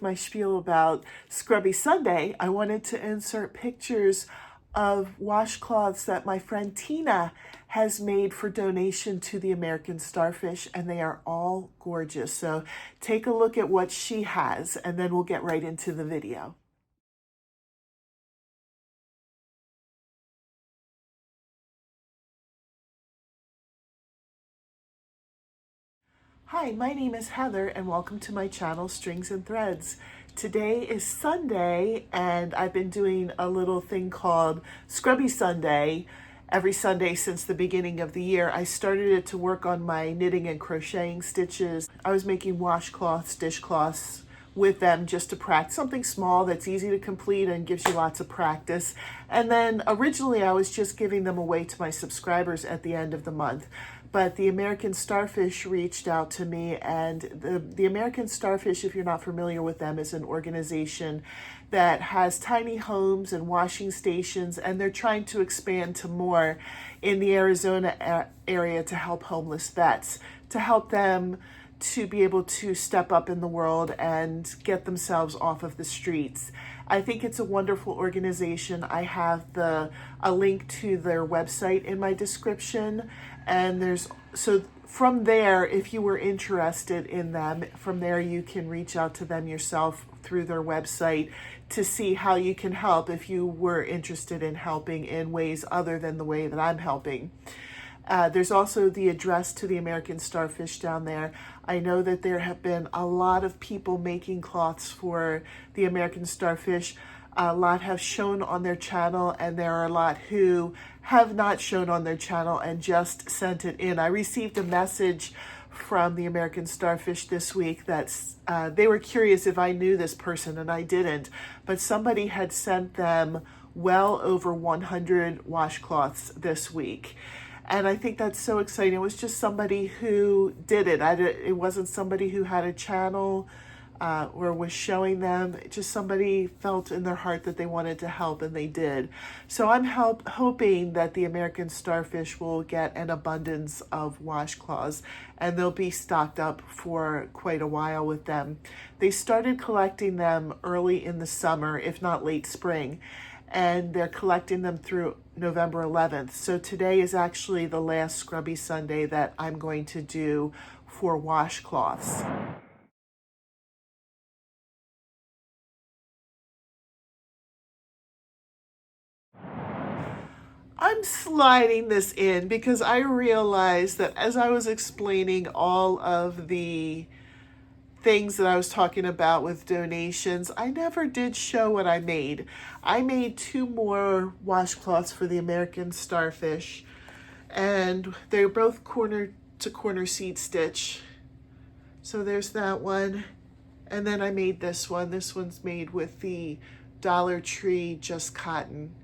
my spiel about Scrubby Sunday, I wanted to insert pictures of washcloths that my friend Tina has made for donation to the American Starfish, and they are all gorgeous. So take a look at what she has, and then we'll get right into the video. Hi, my name is Heather and welcome to my channel Strings and Threads. Today is Sunday and I've been doing a little thing called Scrubby Sunday every Sunday since the beginning of the year. I started it to work on my knitting and crocheting stitches. I was making washcloths, dishcloths with them just to practice something small that's easy to complete and gives you lots of practice. And then originally I was just giving them away to my subscribers at the end of the month. But the American Starfish reached out to me, and the American Starfish, if you're not familiar with them, is an organization that has tiny homes and washing stations, and they're trying to expand to more in the Arizona area to help homeless vets, to help them to be able to step up in the world and get themselves off of the streets. I think it's a wonderful organization. I have a link to their website in my description, and so from there, if you were interested in them, from there you can reach out to them yourself through their website to see how you can help if you were interested in helping in ways other than the way that I'm helping. There's also the address to the American Starfish down there. I know that there have been a lot of people making cloths for the American Starfish. A lot have shown on their channel, and there are a lot who have not shown on their channel and just sent it in. I received a message from the American Starfish this week that they were curious if I knew this person, and I didn't, but somebody had sent them well over 100 washcloths this week. And I think that's so exciting. It was just somebody who did it. It wasn't somebody who had a channel or was showing them. Just somebody felt in their heart that they wanted to help, and they did. So I'm hoping that the American Starfish will get an abundance of washcloths, and they'll be stocked up for quite a while with them. They started collecting them early in the summer, if not late spring, and they're collecting them through November 11th. So today is actually the last Scrubby Sunday that I'm going to do for washcloths. I'm sliding this in because I realized that as I was explaining all of the things that I was talking about with donations, I never did show what I made. I made 2 more washcloths for the American Starfish, and they're both corner to corner seed stitch. So there's that one. And then I made this one. This one's made with the Dollar Tree Just Cotton.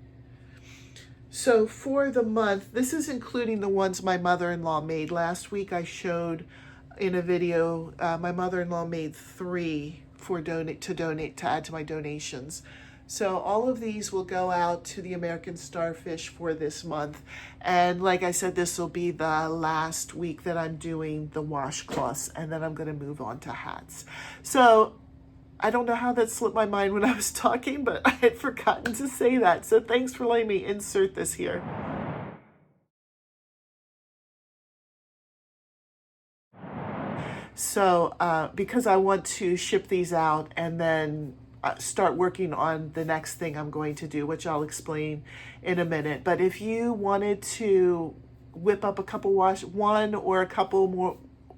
So for the month, this is including the ones my mother-in-law made. Last week I showed in a video, my mother-in-law made 3 to add to my donations. So all of these will go out to the American Starfish for this month. And like I said, this will be the last week that I'm doing the washcloths, and then I'm going to move on to hats. So I don't know how that slipped my mind when I was talking, but I had forgotten to say that. So thanks for letting me insert this here. So because I want to ship these out and then start working on the next thing I'm going to do, which I'll explain in a minute. But if you wanted to whip up a couple one or a couple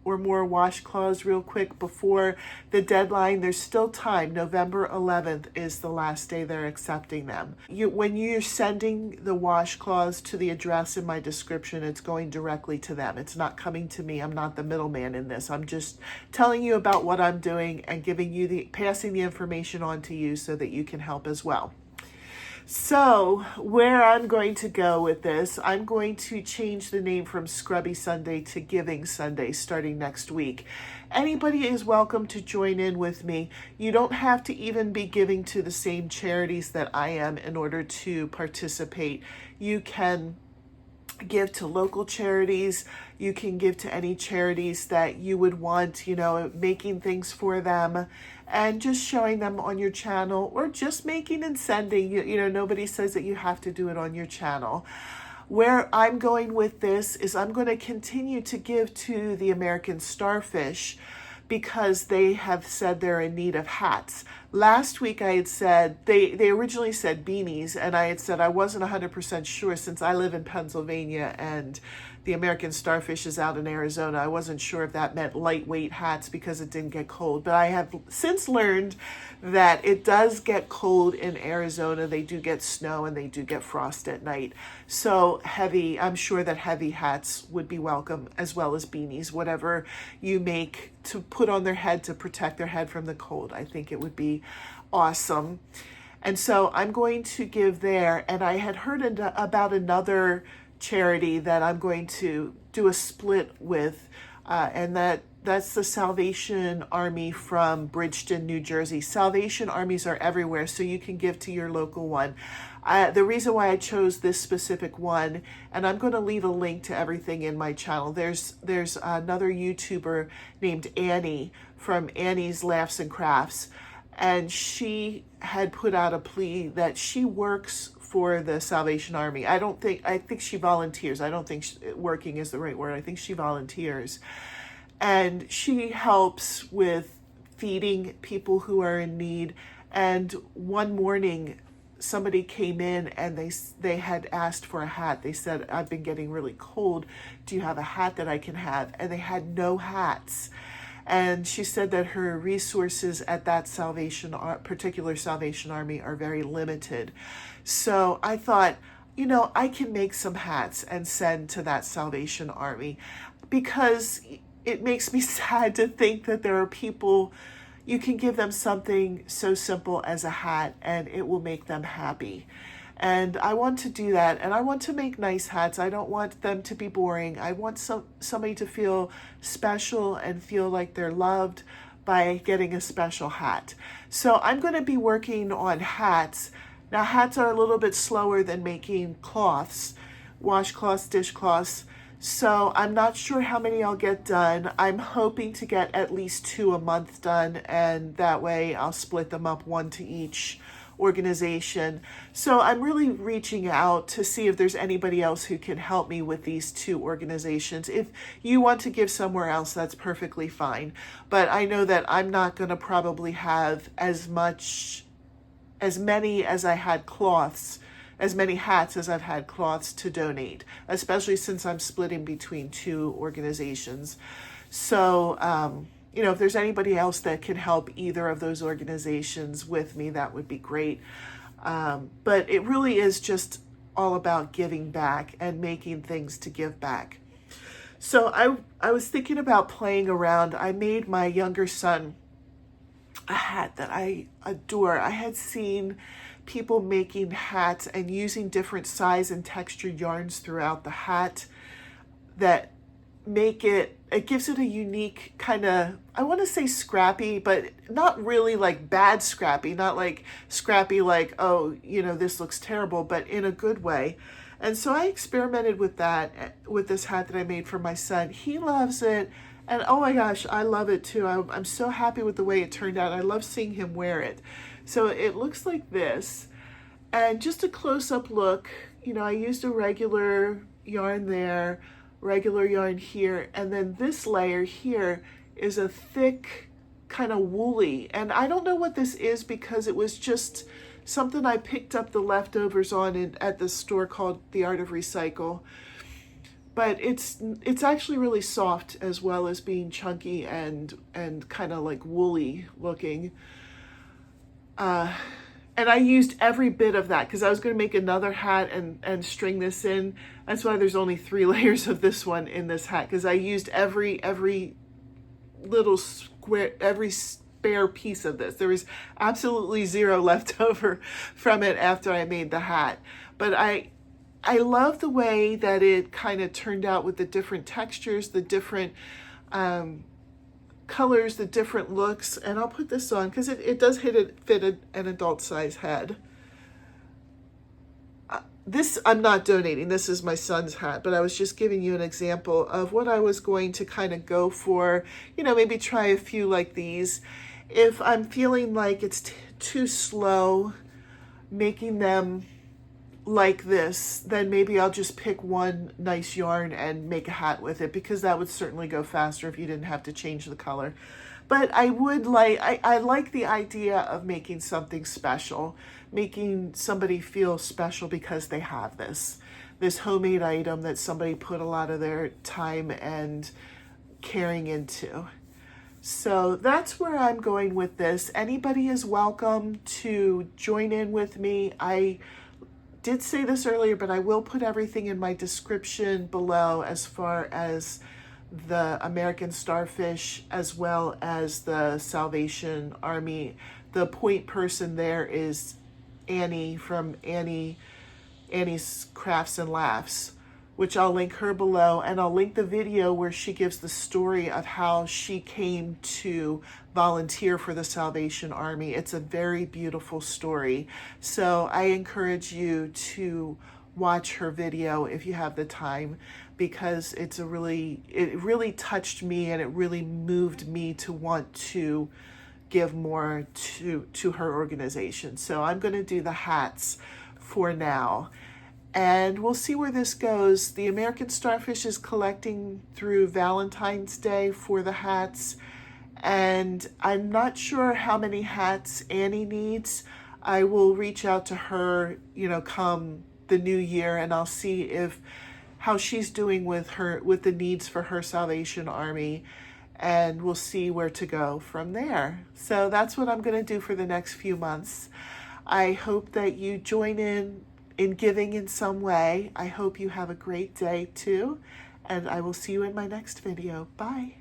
more washcloths real quick before the deadline, there's still time. November 11th is the last day they're accepting them. When you're sending the washcloths to the address in my description, it's going directly to them. It's not coming to me. I'm not the middleman in this. I'm just telling you about what I'm doing and passing the information on to you so that you can help as well. So where I'm going to go with this, I'm going to change the name from Scrubby Sunday to Giving Sunday starting next week. Anybody is welcome to join in with me. You don't have to even be giving to the same charities that I am in order to participate. You can give to local charities. You can give to any charities that you would want, you know, making things for them and just showing them on your channel, or just making and sending. You know, nobody says that you have to do it on your channel. Where I'm going with this is I'm going to continue to give to the American Starfish, because they have said they're in need of hats. Last week I had said, they originally said beanies, and I had said I wasn't 100% sure, since I live in Pennsylvania and the American Starfish is out in Arizona. I wasn't sure if that meant lightweight hats because it didn't get cold. But I have since learned that it does get cold in Arizona. They do get snow and they do get frost at night. So heavy, I'm sure that heavy hats would be welcome, as well as beanies, whatever you make to put on their head to protect their head from the cold. I think it would be awesome. And so I'm going to give there. And I had heard about another charity that I'm going to do a split with, and that's the Salvation Army from Bridgeton, New Jersey. Salvation Armies are everywhere, so you can give to your local one. The reason why I chose this specific one, and I'm going to leave a link to everything in my channel. There's another YouTuber named Annie from Annie's Laughs and Crafts, and she had put out a plea that she works for the Salvation Army. I think she volunteers. I don't think working is the right word. I think she volunteers. And she helps with feeding people who are in need. And one morning, somebody came in and they had asked for a hat. They said, I've been getting really cold. Do you have a hat that I can have? And they had no hats. And she said that her resources at that particular Salvation Army are very limited. So I thought, you know, I can make some hats and send to that Salvation Army, because it makes me sad to think that there are people, you can give them something so simple as a hat and it will make them happy. And I want to do that, and I want to make nice hats. I don't want them to be boring. I want somebody to feel special and feel like they're loved by getting a special hat. So I'm going to be working on hats. Now, hats are a little bit slower than making cloths, washcloths, dishcloths. So I'm not sure how many I'll get done. I'm hoping to get at least 2 a month done, and that way I'll split them up, 1 to each organization. So I'm really reaching out to see if there's anybody else who can help me with these 2 organizations. If you want to give somewhere else, that's perfectly fine. But I know that I'm not going to probably have as many as I had cloths, as many hats as I've had cloths to donate, especially since I'm splitting between 2 organizations. So, you know, if there's anybody else that can help either of those organizations with me, that would be great. But it really is just all about giving back and making things to give back. So I was thinking about playing around. I made my younger son a hat that I adore. I had seen people making hats and using different size and texture yarns throughout the hat that make it gives it a unique kind of, I want to say scrappy, but not really like bad scrappy, not like scrappy like, oh, you know, this looks terrible, but in a good way. And so I experimented with that, with this hat that I made for my son. He loves it. And oh my gosh, I love it too. I'm so happy with the way it turned out. I love seeing him wear it. So it looks like this. And just a close-up look, you know, I used a regular yarn there, regular yarn here, and then this layer here is a thick kind of woolly. And I don't know what this is because it was just something I picked up the leftovers on at the store called The Art of Recycle. But it's actually really soft as well as being chunky and kind of like woolly looking. And I used every bit of that because I was going to make another hat and string this in. That's why there's only 3 layers of this one in this hat, because I used every little square, every spare piece of this. There was absolutely 0 left over from it after I made the hat. But I love the way that it kind of turned out with the different textures, the different colors, the different looks. And I'll put this on because it does fit an adult size head. this I'm not donating. This is my son's hat, but I was just giving you an example of what I was going to kind of go for. You know, maybe try a few like these. If I'm feeling like it's too slow making them like this, then maybe I'll just pick one nice yarn and make a hat with it, because that would certainly go faster if you didn't have to change the color. But I would like, I like the idea of making something special, making somebody feel special because they have this homemade item that somebody put a lot of their time and caring into. So that's where I'm going with this. Anybody is welcome to join in with me. I did say this earlier, but I will put everything in my description below as far as the American Starfish as well as the Salvation Army. The point person there is Annie from Annie's Crafts and Laughs, which I'll link her below, and I'll link the video where she gives the story of how she came to volunteer for the Salvation Army. It's a very beautiful story. So I encourage you to watch her video if you have the time, because it really touched me, and it really moved me to want to give more to her organization. So I'm going to do the hats for now, and we'll see where this goes. The American Starfish is collecting through Valentine's Day for the hats, and I'm not sure how many hats Annie needs. I will reach out to her, you know, come the new year, and I'll see how she's doing with the needs for her Salvation Army, and we'll see where to go from there. So that's what I'm going to do for the next few months. I hope that you join in giving in some way. I hope you have a great day too, and I will see you in my next video. Bye.